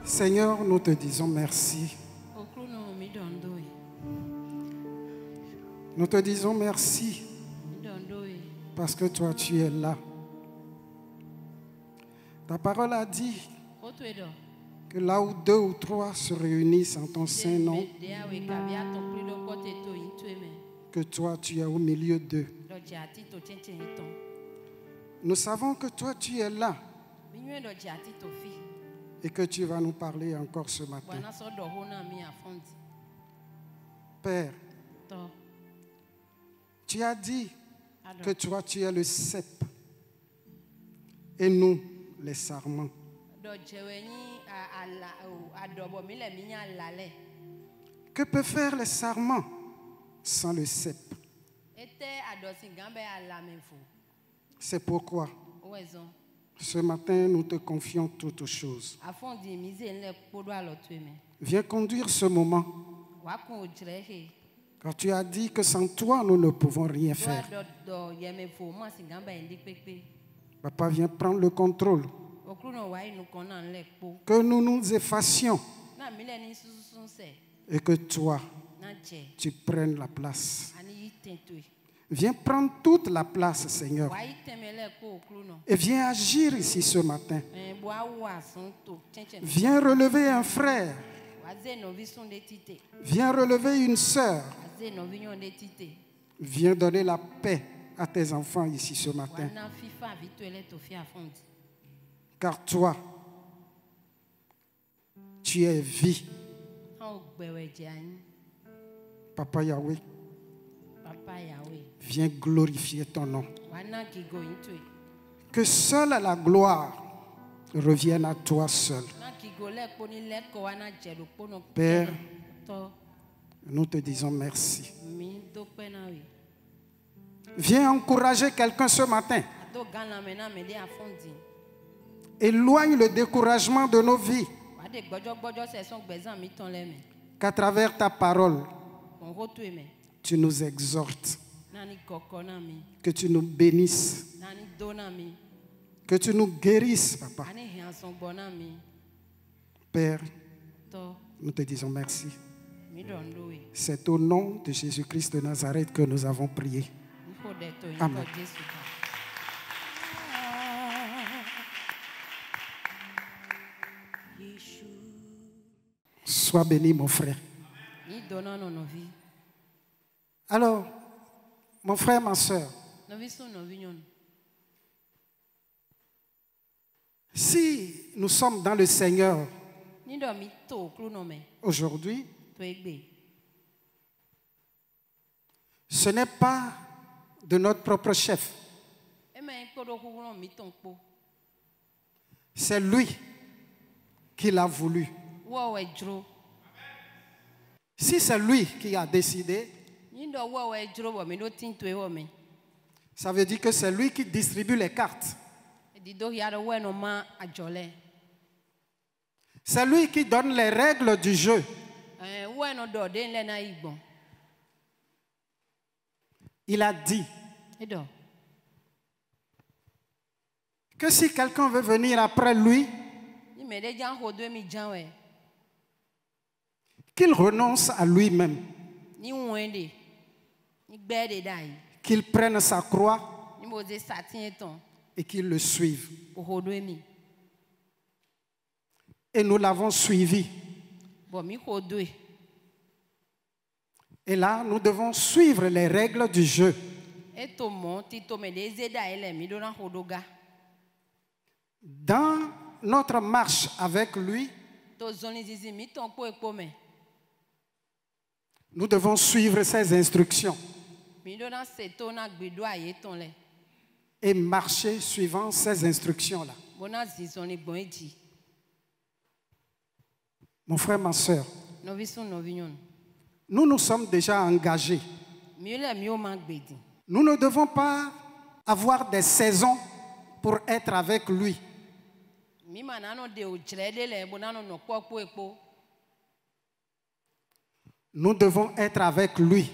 Seigneur, nous te disons merci. Nous te disons merci parce que toi, tu es là. Ta parole a dit que là où 2 ou 3 se réunissent en ton saint nom, que toi, tu es au milieu d'eux. Nous savons que toi, tu es là et que tu vas nous parler encore ce matin. Père, tu as dit que toi, tu es le cep et nous, les sarments. Que peut faire le sarment sans le cep? C'est pourquoi ce matin, nous te confions toutes choses. Viens conduire ce moment. Car tu as dit que sans toi, nous ne pouvons rien faire. Papa, viens prendre le contrôle. Que nous nous effacions et que toi, tu prennes la place. Viens prendre toute la place, Seigneur. Et viens agir ici ce matin. Viens relever un frère. Viens relever une sœur. Viens donner la paix à tes enfants ici ce matin. Car toi, tu es vie. Papa Yahweh, viens glorifier ton nom. Que seule la gloire revienne à toi seul. Père, nous te disons merci. Viens encourager quelqu'un ce matin. Éloigne le découragement de nos vies. Qu'à travers ta parole, tu nous exhortes, que tu nous bénisses, que tu nous guérisses, Papa. Père, nous te disons merci. C'est au nom de Jésus-Christ de Nazareth que nous avons prié. Amen. Sois béni, mon frère. Alors, mon frère, ma soeur, si nous sommes dans le Seigneur aujourd'hui, ce n'est pas de notre propre chef. C'est lui qui l'a voulu. Si c'est lui qui a décidé, ça veut dire que c'est lui qui distribue les cartes. C'est lui qui donne les règles du jeu. Il a dit que si quelqu'un veut venir après lui, qu'il renonce à lui-même, qu'il prenne sa croix et qu'il le suive. Et nous l'avons suivi. Et là, nous devons suivre les règles du jeu. Dans notre marche avec lui, nous devons suivre ses instructions et marcher suivant ces instructions-là. Mon frère, ma soeur, nous nous sommes déjà engagés. Nous ne devons pas avoir des saisons pour être avec lui. Nous devons être avec lui.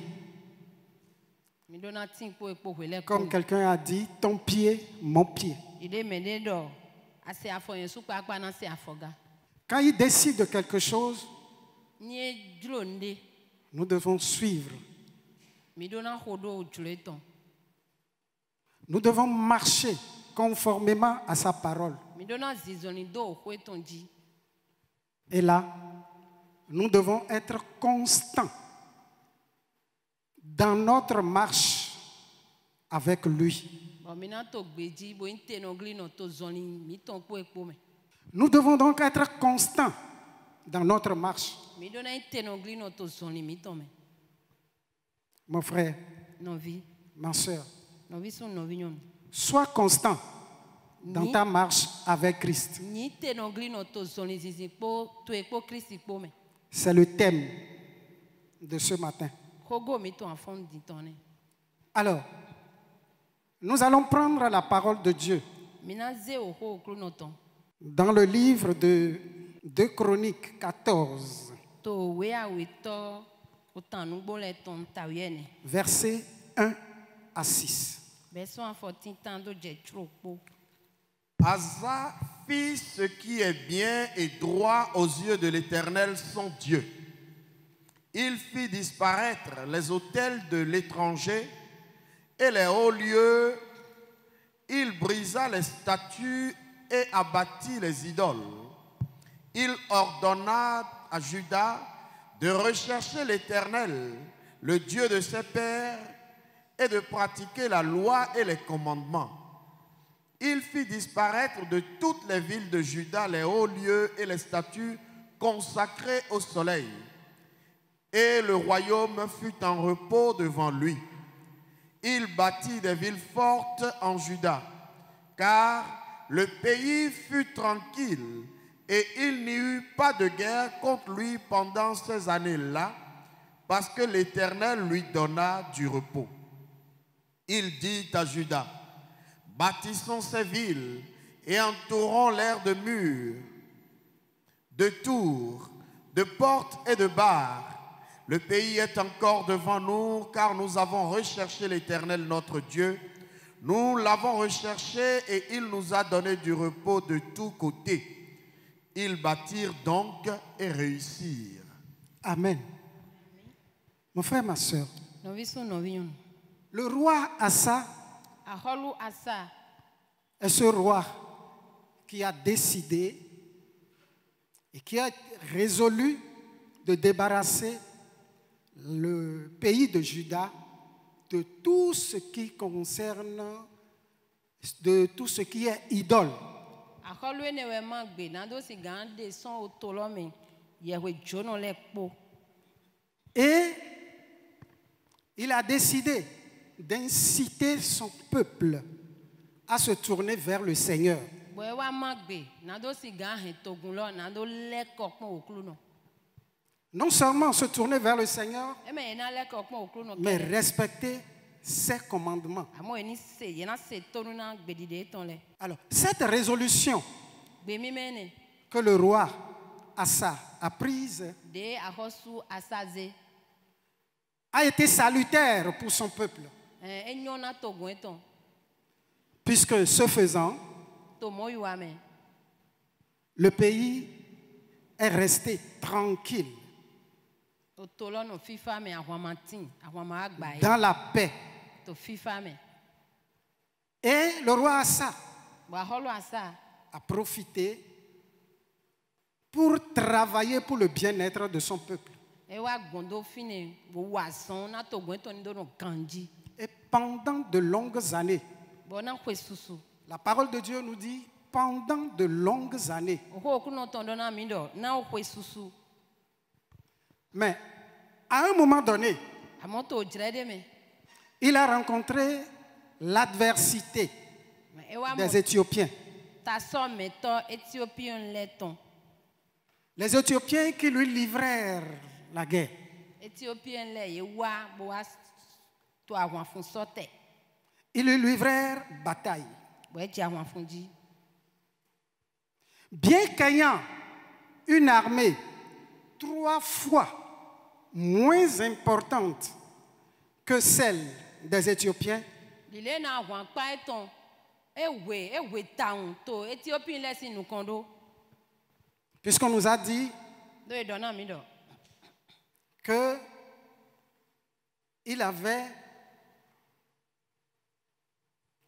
Comme quelqu'un a dit, ton pied, mon pied. Quand il décide de quelque chose, nous devons suivre. Nous devons marcher conformément à sa parole. Et là, nous devons être constants dans notre marche avec lui. Nous devons donc être constants dans notre marche. Mon frère, ma soeur, sois constant dans ta marche avec Christ. C'est le thème de ce matin. Alors, nous allons prendre la parole de Dieu dans le livre de 2 Chroniques 14, versets 1 à 6. Asa fit ce qui est bien et droit aux yeux de l'Éternel son Dieu. Il fit disparaître les autels de l'étranger et les hauts lieux. Il brisa les statues et abattit les idoles. Il ordonna à Juda de rechercher l'Éternel, le Dieu de ses pères, et de pratiquer la loi et les commandements. Il fit disparaître de toutes les villes de Juda les hauts lieux et les statues consacrées au soleil. Et le royaume fut en repos devant lui. Il bâtit des villes fortes en Juda, car le pays fut tranquille et il n'y eut pas de guerre contre lui pendant ces années-là, parce que l'Éternel lui donna du repos. Il dit à Juda: bâtissons ces villes et entourons-les de murs, de tours, de portes et de barres. Le pays est encore devant nous, car nous avons recherché l'Éternel notre Dieu. Nous l'avons recherché et il nous a donné du repos de tous côtés. Ils bâtirent donc et réussirent. Amen. Mon frère, ma soeur, le roi Asa est ce roi qui a décidé et qui a résolu de débarrasser le pays de Juda de tout ce qui concerne, de tout ce qui est idole. Et il a décidé d'inciter son peuple à se tourner vers le Seigneur. Non seulement se tourner vers le Seigneur, mais respecter ses commandements. Alors, cette résolution que le roi Asa a prise a été salutaire pour son peuple. Puisque ce faisant, le pays est resté tranquille, dans la paix. Et le roi Asa a profité pour travailler pour le bien-être de son peuple. Et pendant de longues années, la parole de Dieu nous dit pendant de longues années. Mais à un moment donné, il a rencontré l'adversité des Éthiopiens. Les Éthiopiens qui lui livrèrent la guerre. Ils lui livrèrent bataille. Bien qu'ayant une armée 3 fois moins importante que celle des Éthiopiens, Puisqu'on nous a dit que il avait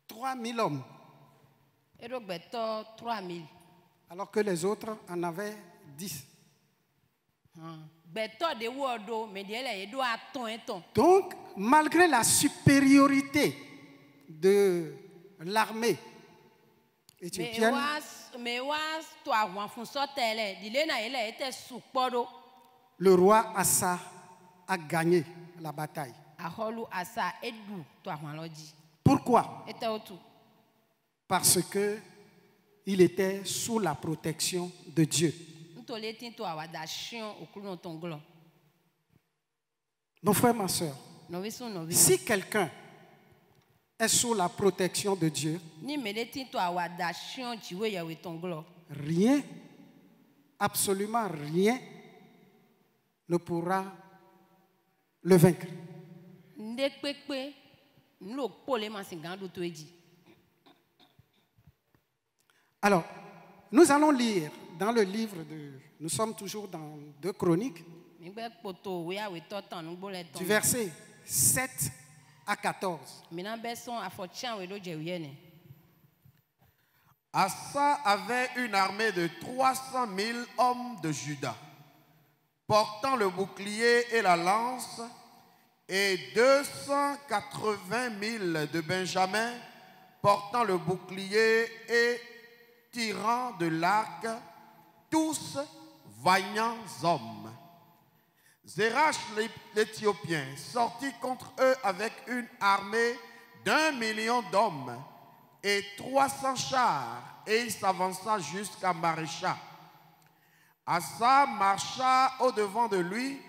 3000 hommes, alors que les autres en avaient 10. Donc, malgré la supériorité de l'armée éthiopienne, le roi Assa a gagné la bataille. Pourquoi? Parce qu'il était sous la protection de Dieu. Mon frère, ma soeur, si quelqu'un est sous la protection de Dieu, rien, absolument rien, ne pourra le vaincre. Alors, nous allons lire dans le livre de... Nous sommes toujours dans 2 Chroniques, du verset 7 à 14. Assa avait une armée de 300 000 hommes de Juda, portant le bouclier et la lance, et 280 000 de Benjamin, portant le bouclier et tirant de l'arc, tous vaillants hommes. Zérach l'Éthiopien sortit contre eux avec une armée d'1 million d'hommes et 300 chars, et il s'avança jusqu'à Marécha. Assa marcha au-devant de lui,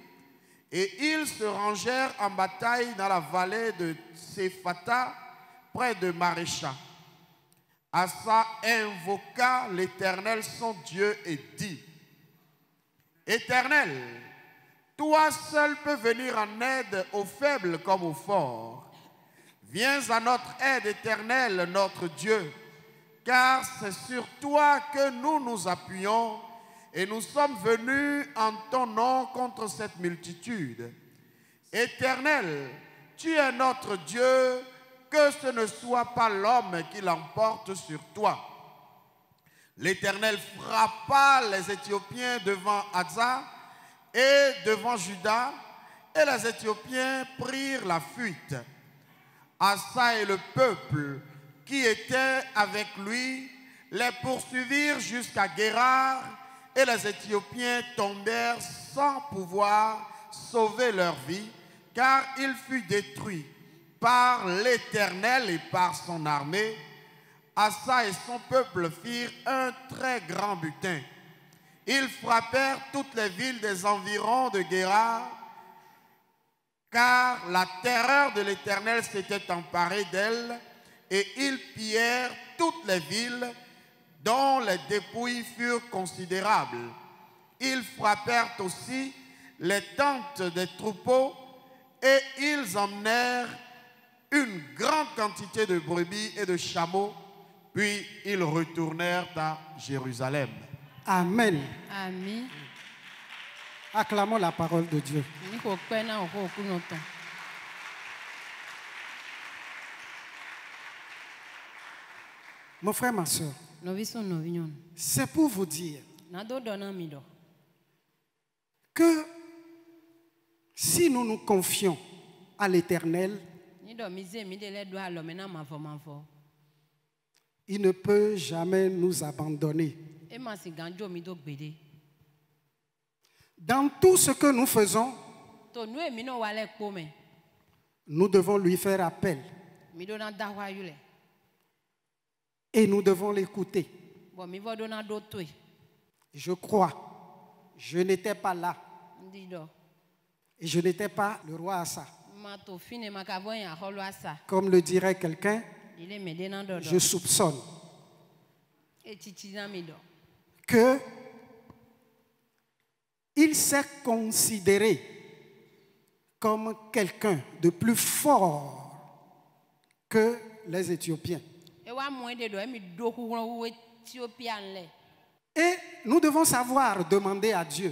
et ils se rangèrent en bataille dans la vallée de Séphata, près de Marécha. Assa invoqua l'Éternel son Dieu et dit: Éternel, toi seul peux venir en aide aux faibles comme aux forts. Viens à notre aide, Éternel, notre Dieu, car c'est sur toi que nous nous appuyons et nous sommes venus en ton nom contre cette multitude. Éternel, tu es notre Dieu, que ce ne soit pas l'homme qui l'emporte sur toi. L'Éternel frappa les Éthiopiens devant Hadza et devant Juda, et les Éthiopiens prirent la fuite. Assa et le peuple qui était avec lui les poursuivirent jusqu'à Guérar, et les Éthiopiens tombèrent sans pouvoir sauver leur vie, car il fut détruit par l'Éternel et par son armée. Assa et son peuple firent un très grand butin. Ils frappèrent toutes les villes des environs de Guérar, car la terreur de l'Éternel s'était emparée d'elles, et ils pillèrent toutes les villes dont les dépouilles furent considérables. Ils frappèrent aussi les tentes des troupeaux, et ils emmenèrent une grande quantité de brebis et de chameaux, puis ils retournèrent à Jérusalem. Amen. Amen. Acclamons la parole de Dieu. Mon frère, ma soeur, c'est pour vous dire que si nous nous confions à l'Éternel, il ne peut jamais nous abandonner. Dans tout ce que nous faisons, nous devons lui faire appel et nous devons l'écouter. Je crois, je n'étais pas là et je n'étais pas le roi Assa. Comme le dirait quelqu'un, je soupçonne que il s'est considéré comme quelqu'un de plus fort que les Éthiopiens. Et nous devons savoir demander à Dieu.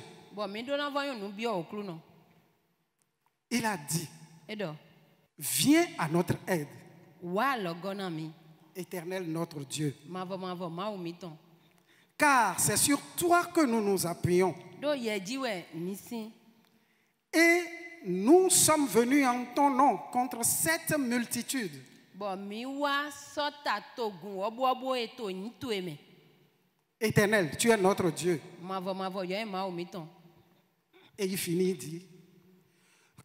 Il a dit, viens à notre aide. Éternel notre Dieu. Car c'est sur toi que nous nous appuyons. Et nous sommes venus en ton nom contre cette multitude. Éternel, tu es notre Dieu. Et il finit, il dit,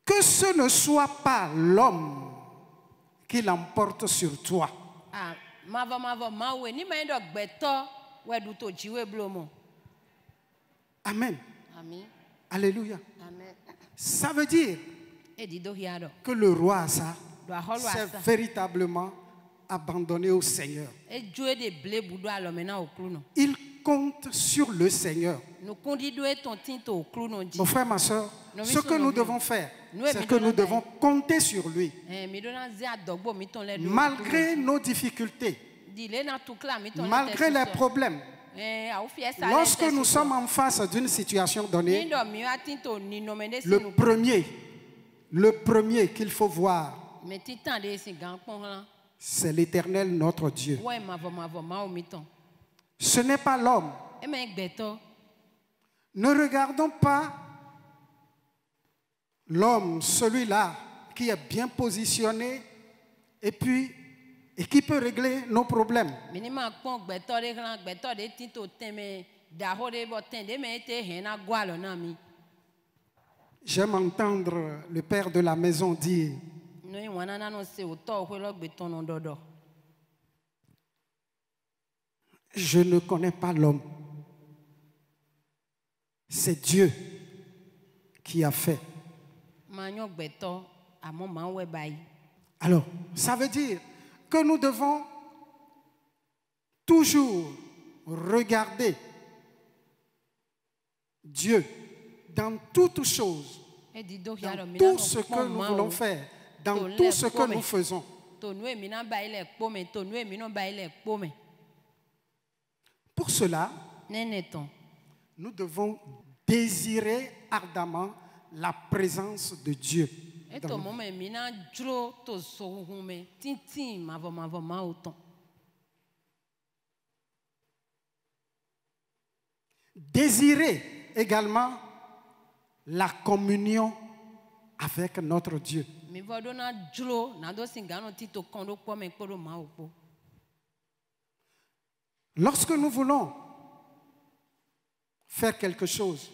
que ce ne soit pas l'homme qui l'emporte sur toi. Amen. Alléluia. Amen. Ça veut dire que le roi Asa s'est véritablement abandonné au Seigneur. Il compte sur le Seigneur. Mon frère, ma soeur, ce que nous devons faire, c'est que nous devons compter sur lui. Malgré nos difficultés, malgré les problèmes, lorsque nous sommes en face d'une situation donnée, le premier qu'il faut voir, c'est l'Éternel notre Dieu. Ce n'est pas l'homme. Ne regardons pas l'homme, celui-là qui est bien positionné et qui peut régler nos problèmes. J'aime entendre le père de la maison dire, je ne connais pas l'homme. C'est Dieu qui a fait. Alors, ça veut dire que nous devons toujours regarder Dieu dans toutes choses, dans tout ce que nous voulons faire, dans tout ce que nous faisons. Pour cela, nous devons désirer ardemment la présence de Dieu. Désirer également la communion avec notre Dieu. Lorsque nous voulons faire quelque chose,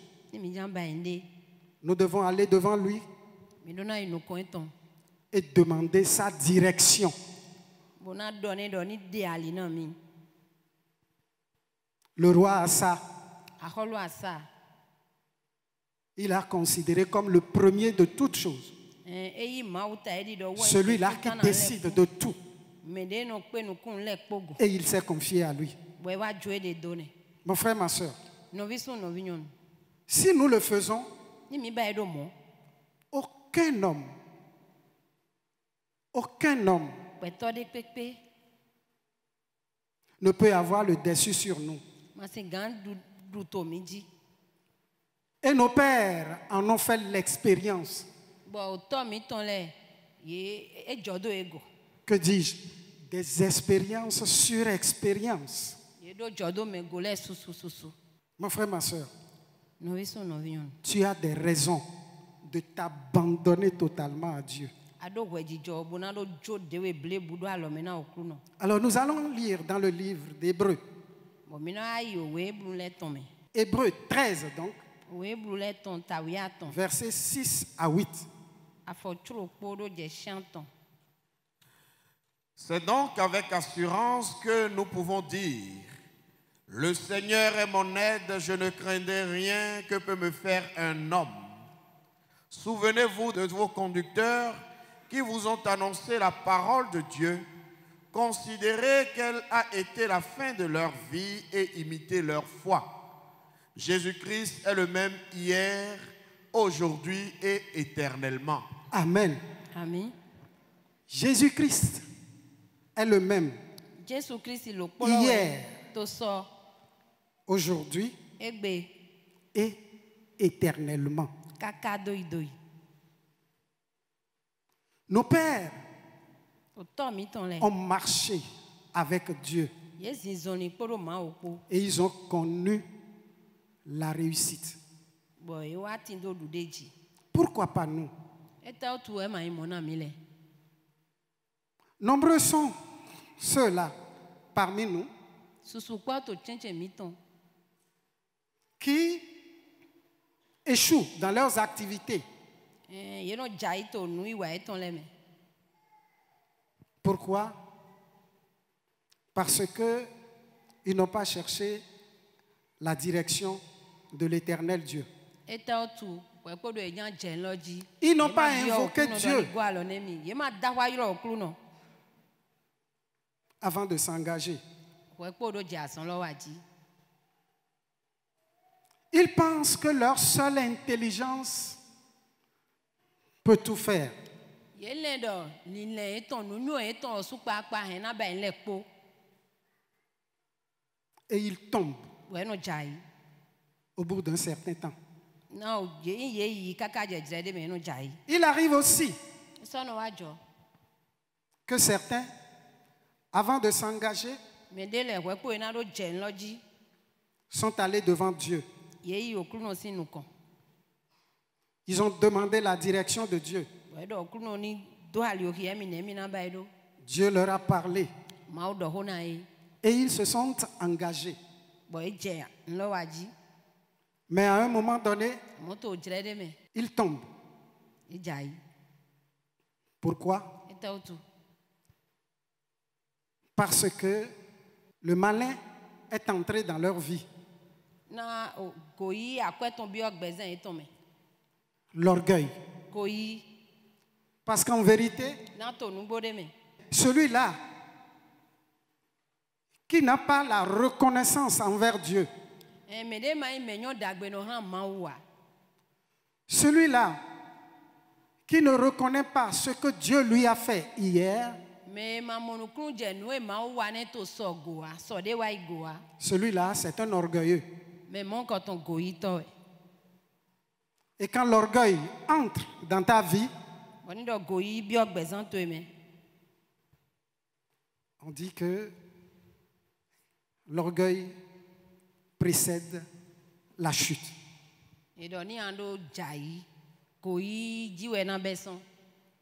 nous devons aller devant lui et demander sa direction. Le roi Asa, il a considéré comme le premier de toutes choses, celui-là qui décide de tout. Et il s'est confié à lui. Mon frère, ma soeur, si nous le faisons, aucun homme ne peut avoir le dessus sur nous. Et nos pères en ont fait l'expérience. Que dis-je? Des expériences sur expériences. Mon frère, ma soeur, tu as des raisons de t'abandonner totalement à Dieu. Alors nous allons lire dans le livre d'Hébreux. Hébreux 13 donc. Versets 6 à 8. C'est donc avec assurance que nous pouvons dire, le Seigneur est mon aide, je ne craindrai rien que peut me faire un homme. Souvenez-vous de vos conducteurs qui vous ont annoncé la parole de Dieu. Considérez quelle a été la fin de leur vie et imitez leur foi. Jésus-Christ est le même hier, aujourd'hui et éternellement. Amen. Jésus-Christ est le même hier, aujourd'hui egbe et éternellement. kaka doidoi Nos pères oto mi ton le ont marché avec Dieu ye zinzoni kporo ma opo et ils ont connu la réussite. bo e wa tindo dudeji Pourquoi pas nous? eta otu e ma imona mi le Nombreux sont ceux-là parmi nous susu kwa to chenche mi ton qui échouent dans leurs activités. ye no jai to nu iwa e ton le me Pourquoi? Parce qu'ils n'ont pas cherché la direction de l'Éternel Dieu. eta otu we kpodo e jan je loji Ils n'ont pas invoqué Dieu go alo ne mi ye ma da wa yiro okru no avant de s'engager. we kpodo je asan lo waji Ils pensent que leur seule intelligence peut tout faire. ye le do ni le eton nu nu eton su pa pa hen na ba le po Et ils tombent we no jai au bout d'un certain temps. na o ye yi kaka je jre de me no jai Il arrive aussi so no wa jo que certains, avant de s'engager, me de le we po na do je loji sont allés devant Dieu. ye yi okru no sinu kon Ils ont demandé la direction de Dieu. we do okru no ni do ali o hi emi na emi na ba do Dieu leur a parlé ma o do ho na e et ils se sont engagés. bo e je nlo waji Mais à un moment donné, moto jre de me ils tombent. e jai Pourquoi? eta otu Parce que le malin est entré dans leur vie. na ko yi akweton bi ogbezan eton me L'orgueil. ko yi Parce qu'en vérité, na to nu bo de me celui-là qui n'a pas la reconnaissance envers Dieu, me de ma me nyo dagbe no han ma wa celui-là qui ne reconnaît pas ce que Dieu lui a fait hier, me ma monukru je nu e ma wa ne to so goa so de wa igoa celui-là, c'est un orgueilleux. me mon ko ton go yi to Et quand l'orgueil entre dans ta vie, woni do go yi bi ogbezan to me on dit que l'orgueil précède la chute. e do ni ando jai ko yi jiwe na beson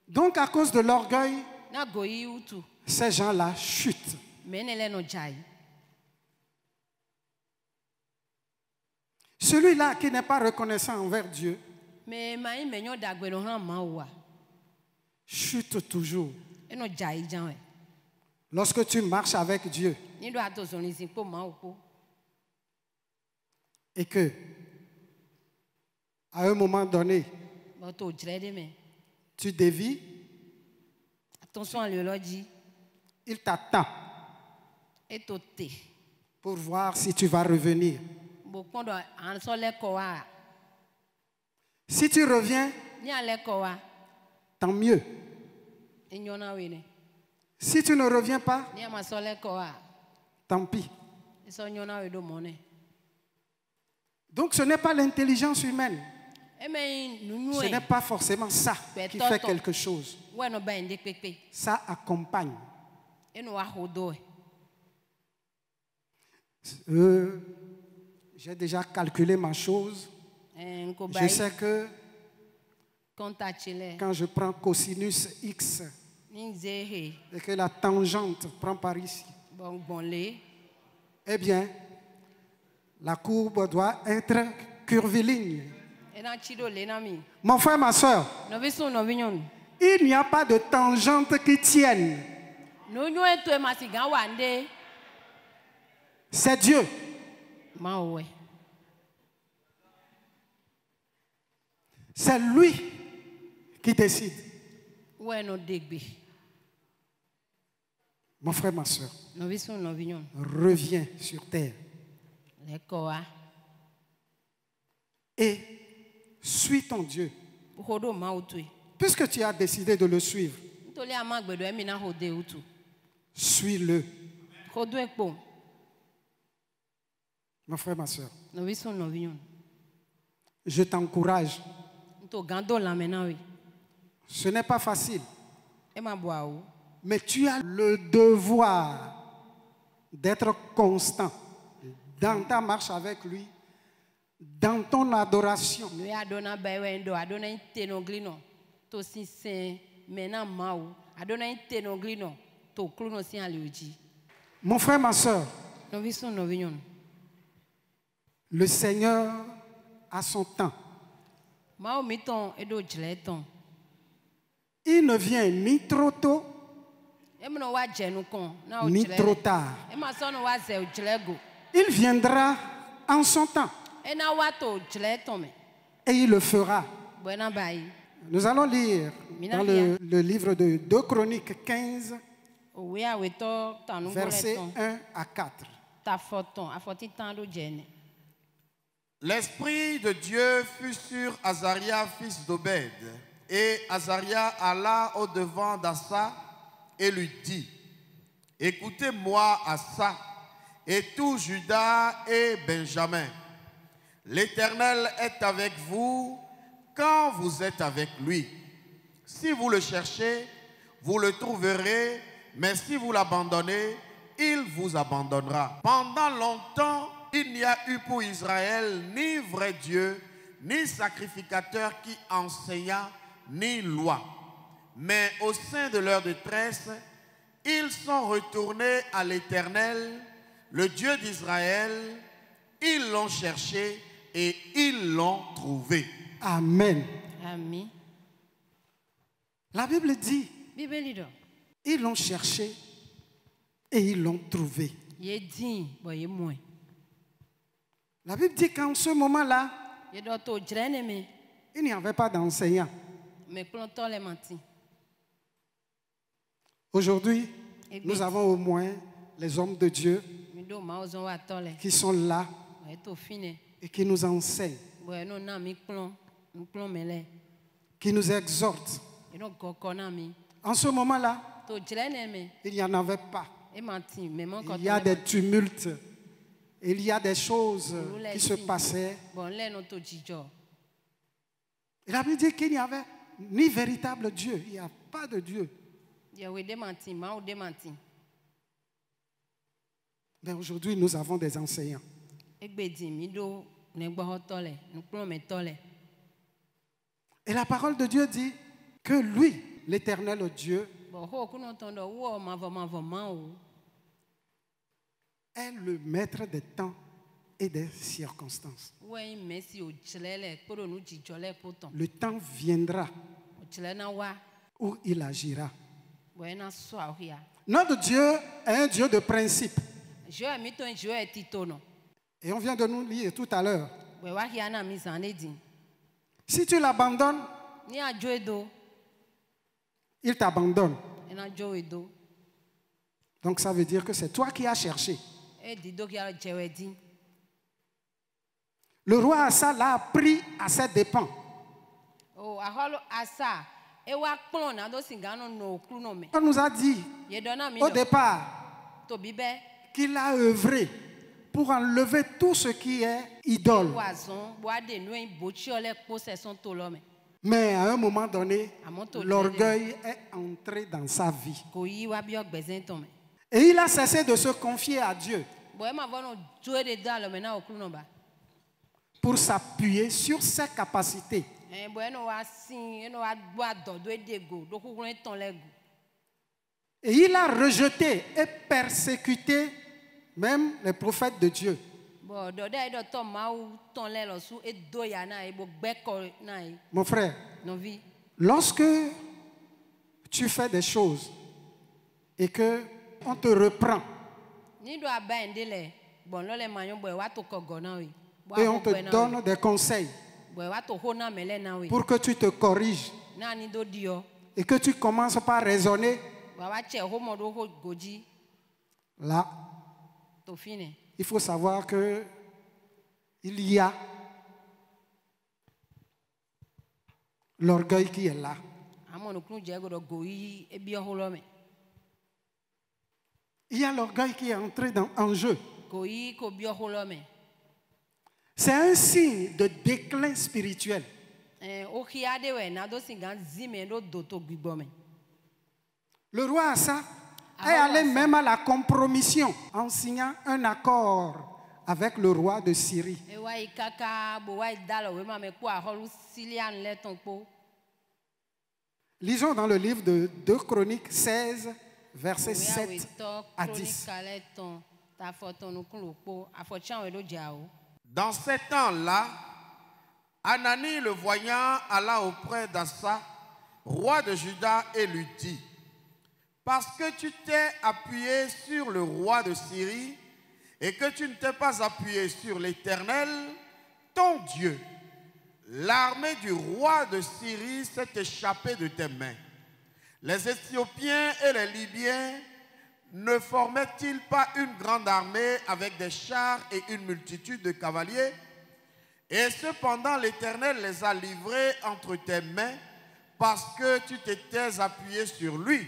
Donc à cause de l'orgueil, na go yi utu ces gens-là chutent. me ne le no jai Celui-là qui n'est pas reconnaissant envers Dieu me ma me nyo dagbe no han ma wa chute toujours. e no jai jan we Lorsque tu marches avec Dieu ni do ato so ni sin po ma opo et que, à un moment donné, bo to jre de me tu dévies, attention à l'ologie il t'attend et to te pour voir si tu vas revenir. bo pon do an so le ko wa Si tu reviens, ni ale ko wa tant mieux. e nyo na we ne Si tu ne reviens pas, ni ama so le ko wa tant pis. e so nyo na we do mo ne Donc ce n'est pas l'intelligence humaine. e me nunu Ce e n'est pas forcément ça qui fait quelque chose. we no ba inde pepe Ça accompagne. e no wa hodo J'ai déjà calculé ma chose. nko Je ba sais que contact chile quand je prends cosinus x ni zehe et que la tangente prend par ici, bon bon le eh bien, la courbe doit être curviligne. e na chido le na mi Mon frère, ma soeur, no vi so no vi nyon il n'y a pas de tangente qui tienne. no nyo e to e ma sigan wa nde C'est Dieu. ma we C'est lui qui décide. we no degbe Mon frère, ma soeur, no vi so no vi nyon reviens sur terre le ko wa et suis ton Dieu. hodo ma utu Puisque tu as décidé de le suivre, ntole ama gbedo emi na hode utu suis-le. hodo ekpo Mon frère, ma soeur, Novi son novi yon. je t'encourage. To gando la maintenant oui. Ce n'est pas facile, E ma boa ou. mais tu as le devoir d'être constant dans ta marche avec lui, dans ton adoration. Nous adona bewendo, adona intenoglino. To si sen mena mau, adona intenoglino. To kluno si alioji. Mon frère, ma soeur, Novi son novi yon. le Seigneur a son temps. Mao miton edo jleton. Il ne vient ni trop tôt, E mno wa jenu kon na o ni jle. trop tard. E ma son wa ze o jlego. Il viendra en son temps E na wa to jleton me. et il le fera. Buena bayi. Nous allons lire dans le livre de 2 Chroniques 15, Owe a weto tanu versets boleton. 1 à 4. Ta foton, a foti tan do jene. L'Esprit de Dieu fut sur Azaria, fils d'Obed. Et Azaria alla au-devant d'Assa et lui dit, écoutez-moi, Assa, et tout Juda et Benjamin. L'Éternel est avec vous quand vous êtes avec lui. Si vous le cherchez, vous le trouverez, mais si vous l'abandonnez, il vous abandonnera. Pendant longtemps, il n'y a eu pour Israël ni vrai Dieu, ni sacrificateur qui enseignât, ni loi. Mais au sein de leur détresse, ils sont retournés à l'Éternel, le Dieu d'Israël. Ils l'ont cherché et ils l'ont trouvé. Amen. Ami. La Bible dit, Bibeli do. ils l'ont cherché et ils l'ont trouvé. Ye din, bo ye moins. La Bible dit qu'en ce moment-là, Ye do to jrene me. il n'y avait pas d'enseignant. Me klonton le manti. Aujourd'hui, nous avons au moins les hommes de Dieu Mi do ma ozon wa tole. qui sont là Bo to fine. et qui nous enseignent, Bo no na mi klon mele. qui nous exhortent. E no goko na mi. En ce moment-là, To jrene me. il n'y en avait pas. E manti, me man Il y a des tumultes, il y a des choses qui se passaient. Bon le no to jijo. Et la Bible dit qu'il n'y avait ni véritable Dieu, il n'y a pas de Dieu. Ye we de manti, ma o de manti. Mais aujourd'hui, nous avons des enseignants. Egbe di mi do ne gbo tole, nu klon me tole. Et la parole de Dieu dit que lui, l'éternel Dieu, Bon ho kuno tondo wo ma o. est le maître des temps et des circonstances. Ouais merci o jlele, poro nu jijo le poto. Le temps viendra O jle na wa, où il agira. buena so ahia. Notre Dieu est un Dieu de principe. Je mi to je e titono. Et on vient de nous lire tout à l'heure. We wa hia na mi zane di. Si tu l'abandonnes, Ni a jo edo, il t'abandonne. e na jo edo. Donc ça veut dire que c'est toi qui as cherché. E di do ki a jewe di. Le roi Assa l'a pris à ses dépens. O aholo asa, e wa klon na do singano no kru no me. On nous a dit Ye do na mi au do. départ To bibe, qu'il a œuvré pour enlever tout ce qui est idole. wazon, bo ade nu en bochi ole po se son to lo me. Mais à un moment donné, Amonto l'orgueil est entré dans sa vie. ko yi wa bi ogbezen to me. Et il a cessé de se confier à Dieu Bo e ma vono jo de da lo me na o kru no ba. pour s'appuyer sur ses capacités. Bo e no wa sin, e no wa gbo adodo e dego, do ku kun ton lego. Et il a rejeté et persécuté même les prophètes de Dieu. Bo do da e do to ma u ton le lo su e do ya na e bo gbe ko na e. Mon frère, No vi. lorsque tu fais des choses et que on te reprend Ni do aba ndele, bon lo le manyo bo e wa to kogo na we. Bo et on te donne des conseils bo e wa to ho na mele na we. pour que tu te corriges Na ni do dio. et que tu commences par raisonner, Bo wa che ho mo do ho goji là, to fine. il faut savoir que il y a l'orgueil qui est là. Amo no kru je go do go yi e bi ho lo me. Il y a l'orgueil qui est entré en jeu. Go yi ko bi ho lo me. C'est un signe de déclin spirituel. Le roi Asa est allé même à la compromission en signant un accord avec le roi de Syrie. Lisons dans le livre de 2 Chroniques 16, versets 7 à 10. Dans ces temps-là, Anani le voyant alla auprès d'Asa, roi de Juda, et lui dit: parce que tu t'es appuyé sur le roi de Syrie et que tu ne t'es pas appuyé sur l'Éternel, ton Dieu, l'armée du roi de Syrie s'est échappée de tes mains. Les Éthiopiens et les Libyens ne formaient-ils pas une grande armée avec des chars et une multitude de cavaliers? Et cependant l'Éternel les a livrés entre tes mains parce que tu t'étais appuyé sur lui.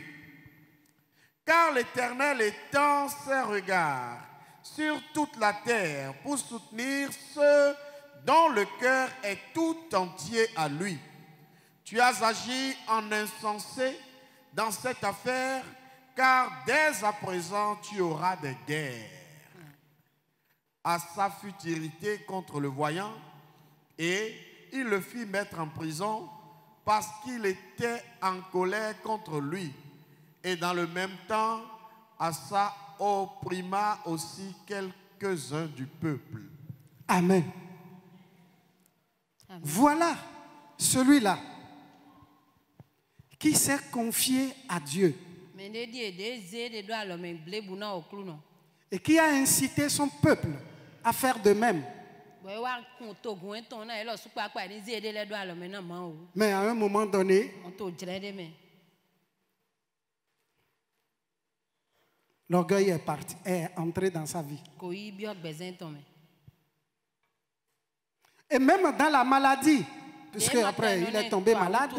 Car l'Éternel étend ses regards sur toute la terre pour soutenir ceux dont le cœur est tout entier à lui. Tu as agi en insensé dans cette affaire, car dès à présent tu auras des guerres. Asa fut irrité contre le voyant et il le fit mettre en prison parce qu'il était en colère contre lui. Et dans le même temps, Asa opprima aussi quelques-uns du peuple. Amen. Amen. Voilà celui-là qui s'est confié à Dieu et qui a incité son peuple à faire de même. Mais à un moment donné, l'orgueil est entré dans sa vie. Et même dans la maladie, puisque après il est tombé malade,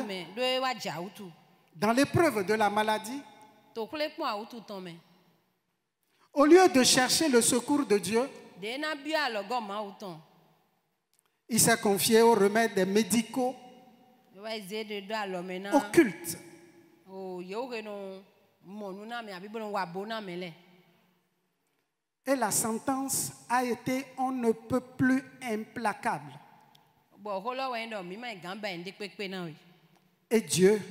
dans l'épreuve de la maladie, au lieu de chercher le secours de Dieu, il s'est confié aux remèdes des médicaux occultes. Et la sentence a été on ne peut plus implacable. Et Dieu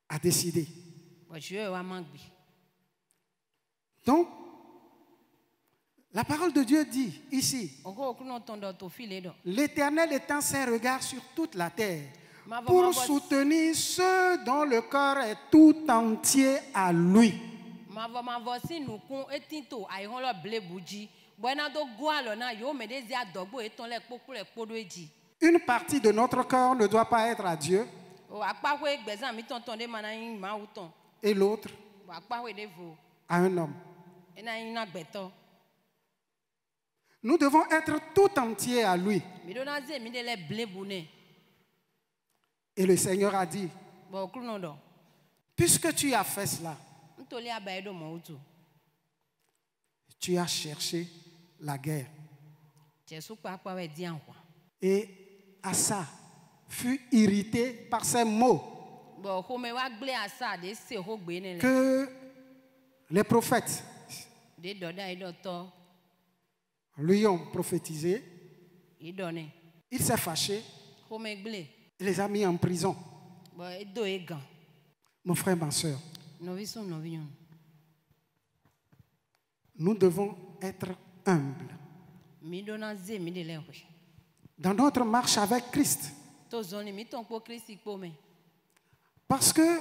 a décidé. Donc, la parole de Dieu dit ici, l'Éternel étend ses regards sur toute la terre pour soutenir ceux dont le cœur est tout entier à lui. Une partie de notre cœur ne doit pas être à Dieu et l'autre à un homme. Nous devons être tout entiers à lui. Et le Seigneur a dit, puisque tu as fait cela, tu as cherché la guerre. Et Asa fut irrité par ces mots que les prophètes lui ont prophétisé. Il s'est fâché. Il les a mis en prison. Mon frère, ma soeur, nous devons être humbles dans notre marche avec Christ. Parce que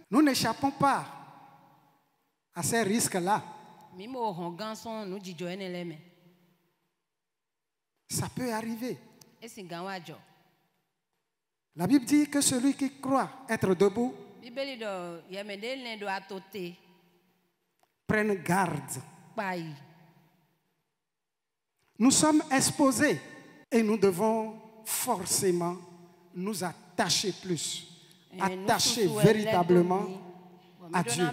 nous n'échappons pas à ces risques-là. Ça peut arriver. La Bible dit que celui qui croit être debout prenne garde. Nous sommes exposés et nous devons forcément nous attacher plus, attacher véritablement à Dieu.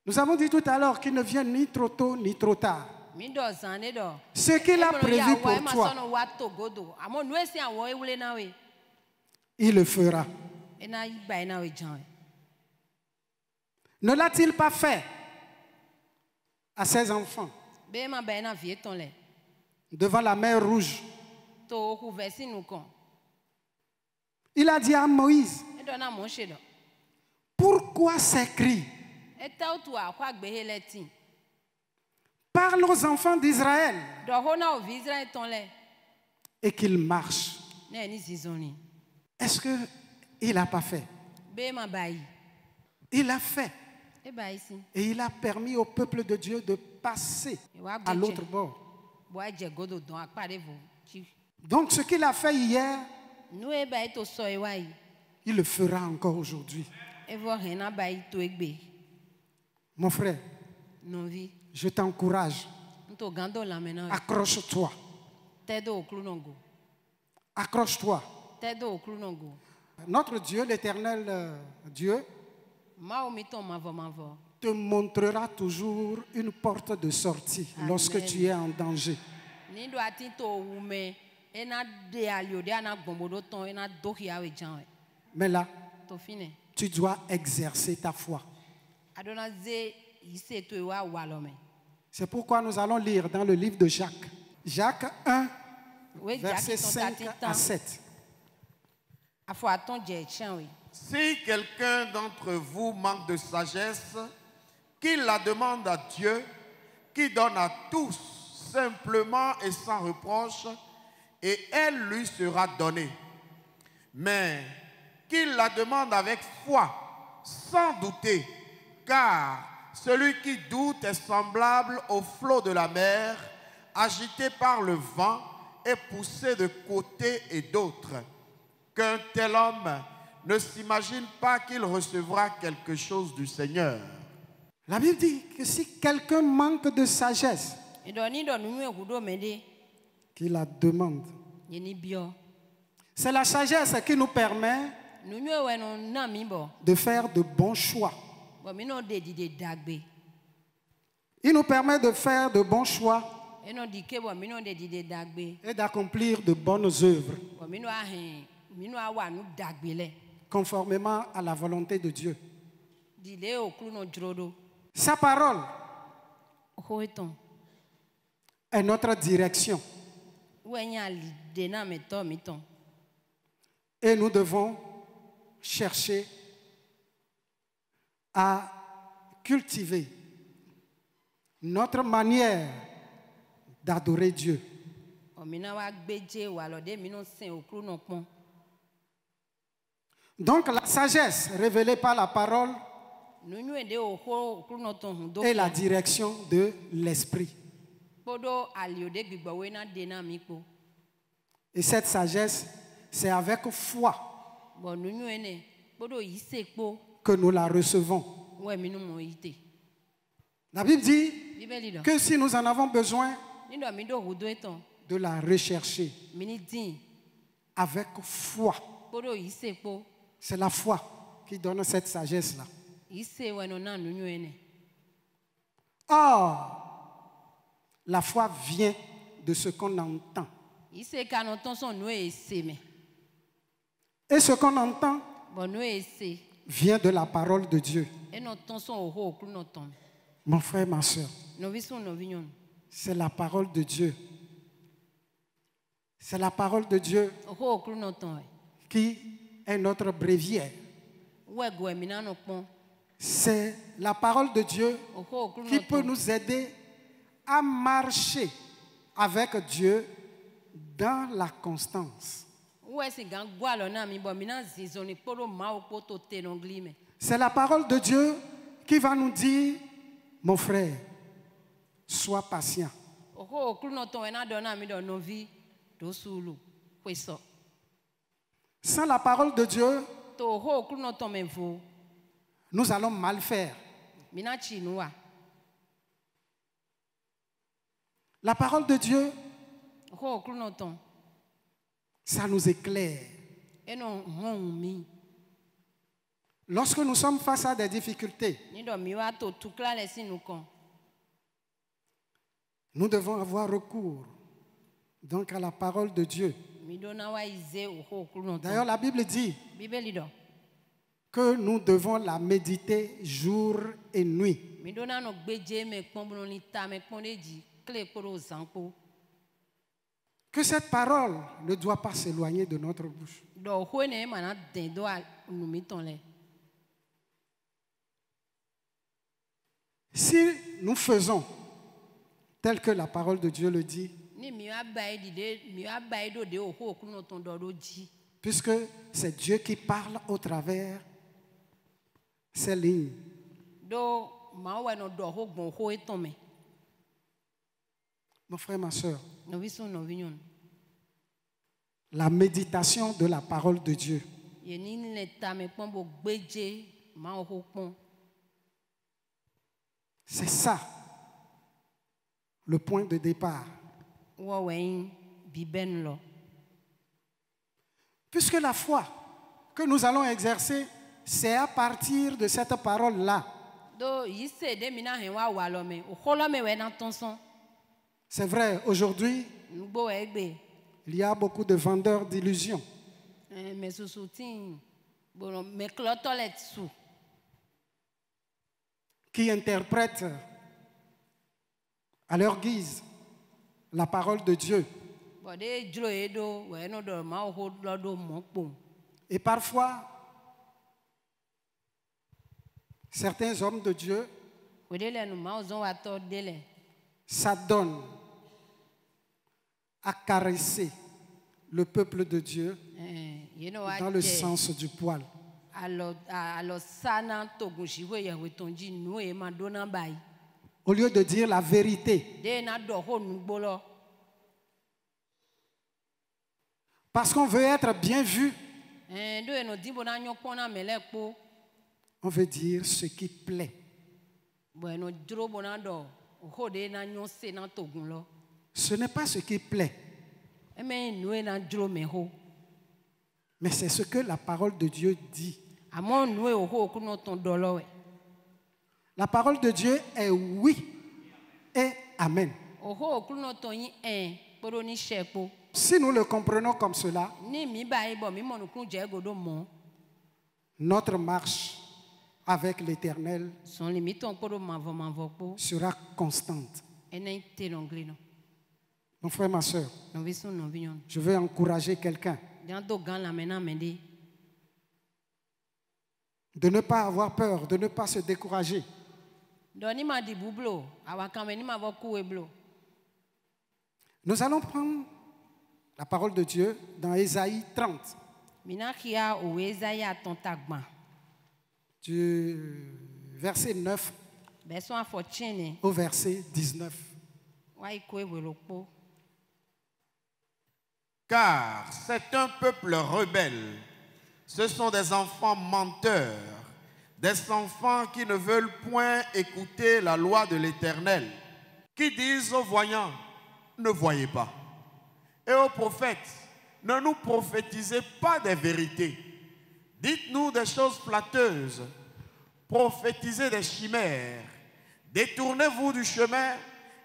Nous avons dit tout à l'heure qu'il ne vient ni trop tôt ni trop tard. Ce qu'il a prévu pour toi, il le fera. Ne l'a-t-il pas fait à ses enfants devant la mer Rouge? Il a dit à Moïse, pourquoi ces cris? Parle aux enfants d'Israël et qu'ils marchent. Est-ce qu'il n'a pas fait? Il a fait. Et il a permis au peuple de Dieu de passer à l'autre bord. Donc ce qu'il a fait hier, il le fera encore aujourd'hui. Mon frère, je t'encourage. Accroche-toi. Accroche-toi. Notre Dieu, l'éternel Dieu, te montrera toujours une porte de sortie lorsque tu es en danger. Mais là, tu dois exercer ta foi. C'est pourquoi nous allons lire dans le livre de Jacques. Jacques 1, versets 5 à 7. Si quelqu'un d'entre vous manque de sagesse, qu'il la demande à Dieu, qui donne à tous simplement et sans reproche, et elle lui sera donnée. Mais qu'il la demande avec foi, sans douter, car celui qui doute est semblable au flot de la mer, agité par le vent et poussé de côté et d'autre. Qu'un tel homme ne s'imagine pas qu'il recevra quelque chose du Seigneur. La Bible dit que si quelqu'un manque de sagesse, qu'il la demande. C'est la sagesse qui nous permet de faire de bons choix. Il nous permet de faire de bons choix et d'accomplir de bonnes œuvres conformément à la volonté de Dieu. Sa parole est notre direction. Et nous devons chercher à cultiver notre manière d'adorer Dieu. Donc la sagesse révélée par la parole est la direction de l'esprit. Et cette sagesse, c'est avec foi que nous la recevons. La Bible dit que si nous en avons besoin, de la rechercher avec foi. C'est la foi qui donne cette sagesse-là. Or, la foi vient de ce qu'on entend. Et ce qu'on entend vient de la parole de Dieu. Mon frère, ma soeur, c'est la parole de Dieu. C'est la parole de Dieu qui est notre bréviaire. C'est la parole de Dieu qui peut nous aider à marcher avec Dieu dans la constance. C'est la parole de Dieu qui va nous dire, mon frère, sois patient. Sans la parole de Dieu, nous allons mal faire. La parole de Dieu, ça nous éclaire. Lorsque nous sommes face à des difficultés, Nous devons avoir recours donc à la parole de Dieu. D'ailleurs, la Bible dit que nous devons la méditer jour et nuit. Que cette parole ne doit pas s'éloigner de notre bouche. Si nous faisons tel que la parole de Dieu le dit, puisque c'est Dieu qui parle au travers ces lignes. Mon frère, ma soeur, la méditation de la parole de Dieu, c'est ça le point de départ. Puisque la foi que nous allons exercer, c'est à partir de cette parole-là. C'est vrai, aujourd'hui, il y a beaucoup de vendeurs d'illusions qui interprètent à leur guise la parole de Dieu. Et parfois, certains hommes de Dieu s'adonnent à caresser le peuple de Dieu dans le sens du poil. Au lieu de dire la vérité. Parce qu'on veut être bien vu. On veut dire ce qui plaît. Ce n'est pas ce qui plaît. Mais c'est ce que la parole de Dieu dit. La parole de Dieu est oui et amen. Si nous le comprenons comme cela, notre marche avec l'Éternel sera constante. Mon frère, ma soeur, je veux encourager quelqu'un de ne pas avoir peur, de ne pas se décourager. Nous allons prendre la parole de Dieu dans Ésaïe 30, du verset 9 au verset 19. Car c'est un peuple rebelle, ce sont des enfants menteurs, des enfants qui ne veulent point écouter la loi de l'Éternel, qui disent aux voyants, ne voyez pas, et aux prophètes, ne nous prophétisez pas des vérités, dites-nous des choses flatteuses, prophétisez des chimères, détournez-vous du chemin,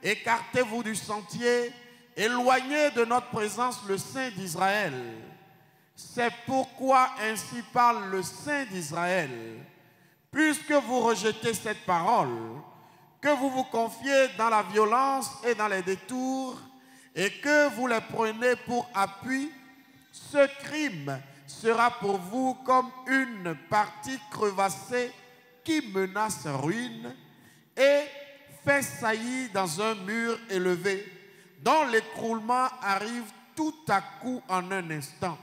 écartez-vous du sentier, éloignez de notre présence le Saint d'Israël. C'est pourquoi ainsi parle le Saint d'Israël. Puisque vous rejetez cette parole, que vous vous confiez dans la violence et dans les détours, et que vous les prenez pour appui, ce crime sera pour vous comme une partie crevassée qui menace ruine et fait saillie dans un mur élevé, dont l'écroulement arrive tout à coup en un instant.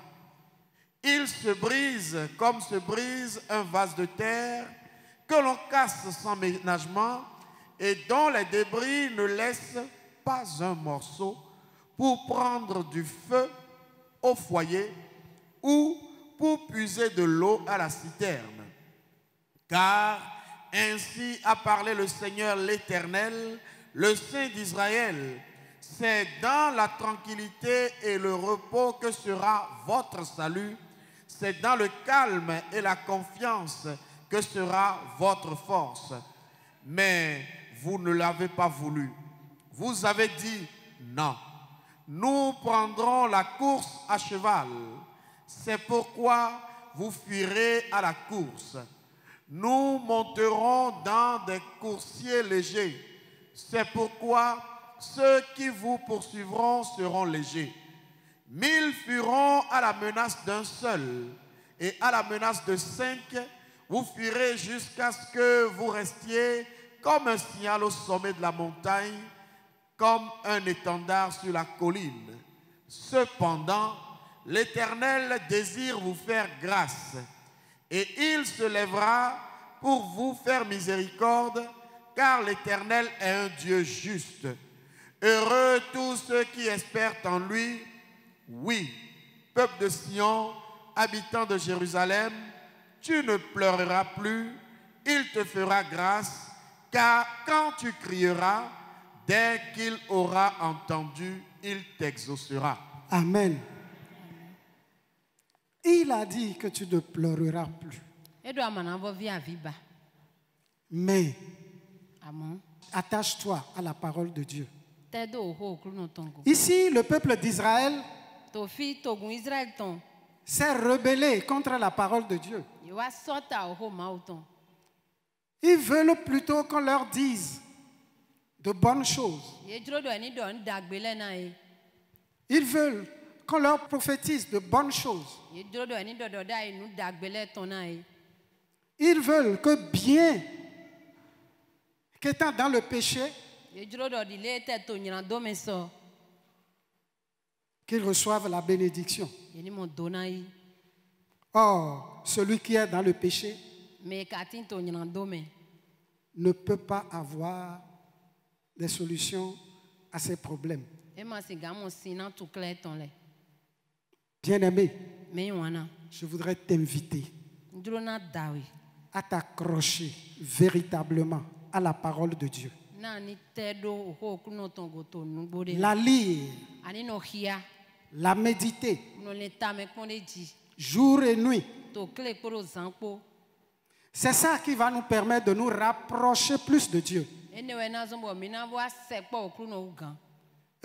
Il se brise comme se brise un vase de terre que l'on casse sans ménagement et dont les débris ne laissent pas un morceau pour prendre du feu au foyer ou pour puiser de l'eau à la citerne. Car ainsi a parlé le Seigneur l'Éternel, le Saint d'Israël. C'est dans la tranquillité et le repos que sera votre salut. C'est dans le calme et la confiance que sera votre force. Mais vous ne l'avez pas voulu. vous avez dit non. Nous prendrons la course à cheval. C'est pourquoi vous fuirez à la course. Nous monterons dans des coursiers légers. C'est pourquoi ceux qui vous poursuivront seront légers. 1000 fuiront à la menace d'un seul, et à la menace de 5, vous fuirez jusqu'à ce que vous restiez comme un signal au sommet de la montagne, comme un étendard sur la colline. Cependant, l'Éternel désire vous faire grâce, et il se lèvera pour vous faire miséricorde, car l'Éternel est un Dieu juste. Heureux tous ceux qui espèrent en lui. Oui, peuple de Sion, habitant de Jérusalem, tu ne pleureras plus, il te fera grâce, car quand tu crieras, dès qu'il aura entendu, il t'exaucera. Amen. Il a dit que tu ne pleureras plus. Mais attache-toi à la parole de Dieu. Ici, le peuple d'Israël s'est rebellé contre la parole de Dieu. Ils veulent plutôt qu'on leur dise de bonnes choses. Ils veulent qu'on leur prophétise de bonnes choses. Ils veulent que bien qu'étant dans le péché, qu'ils reçoivent la bénédiction. Or, celui qui est dans le péché ne peut pas avoir des solutions à ses problèmes. Bien-aimé, je voudrais t'inviter à t'accrocher véritablement à la parole de Dieu. La lire, la méditer, jour et nuit. C'est ça qui va nous permettre de nous rapprocher plus de Dieu et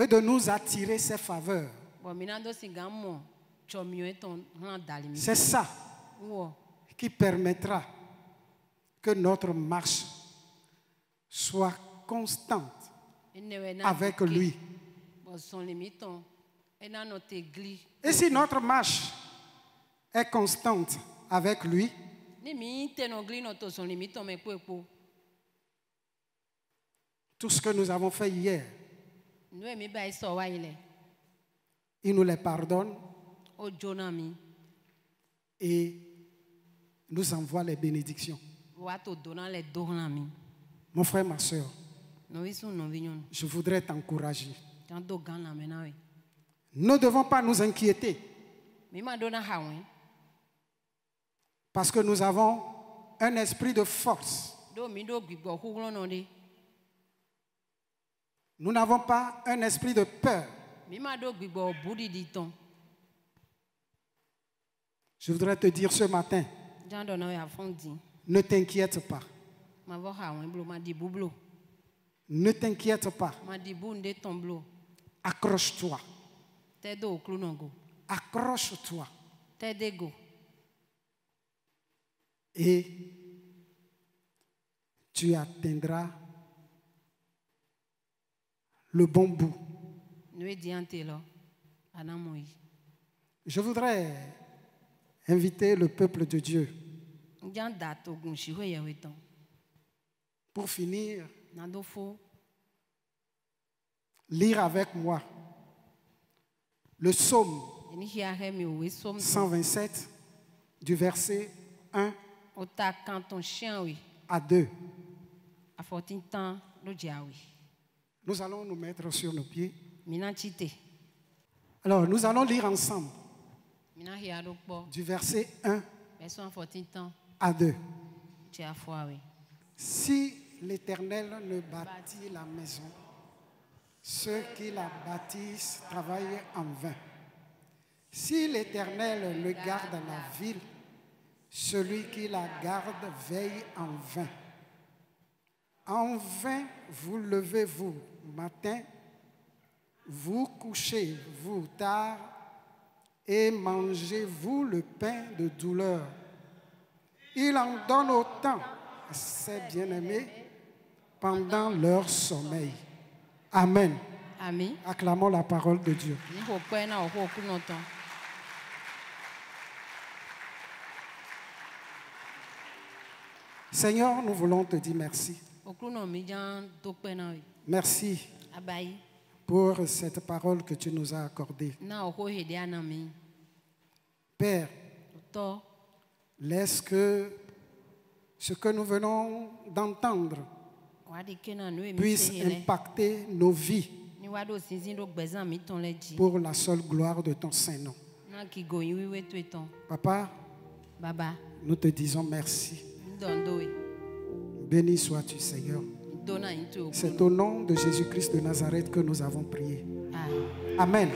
de nous attirer ses faveurs. C'est ça qui permettra que notre marche soit constante avec lui. Et si notre marche est constante avec lui, tout ce que nous avons fait hier, il nous les pardonne et nous envoie les bénédictions. Mon frère, ma soeur, je voudrais t'encourager. Ne devons pas nous inquiéter parce que nous avons un esprit de force. Nous n'avons pas un esprit de peur. Je voudrais te dire ce matin, ne t'inquiète pas. Ne t'inquiète pas. Accroche-toi. Accroche-toi. Et tu atteindras le bon bout. Je voudrais inviter le peuple de Dieu pour finir, lire avec moi le psaume 127 du verset 1 à 2. Nous allons nous mettre sur nos pieds. Alors, nous allons lire ensemble du verset 1 à 2. Si l'Éternel ne bâtit la maison, ceux qui la bâtissent travaillent en vain. Si l'Éternel ne garde la ville, celui qui la garde veille en vain. En vain, vous levez-vous matin, vous couchez-vous tard et mangez-vous le pain de douleur. Il en donne autant à ses bien-aimés pendant leur sommeil. Amen. Amen. Acclamons la parole de Dieu. Seigneur, nous voulons te dire merci. Merci pour cette parole que tu nous as accordée. Père, laisse que ce que nous venons d'entendre puisse impacter nos vies pour la seule gloire de ton Saint-Nom. Papa, nous te disons merci. Béni sois-tu, Seigneur. C'est au nom de Jésus-Christ de Nazareth que nous avons prié. Amen.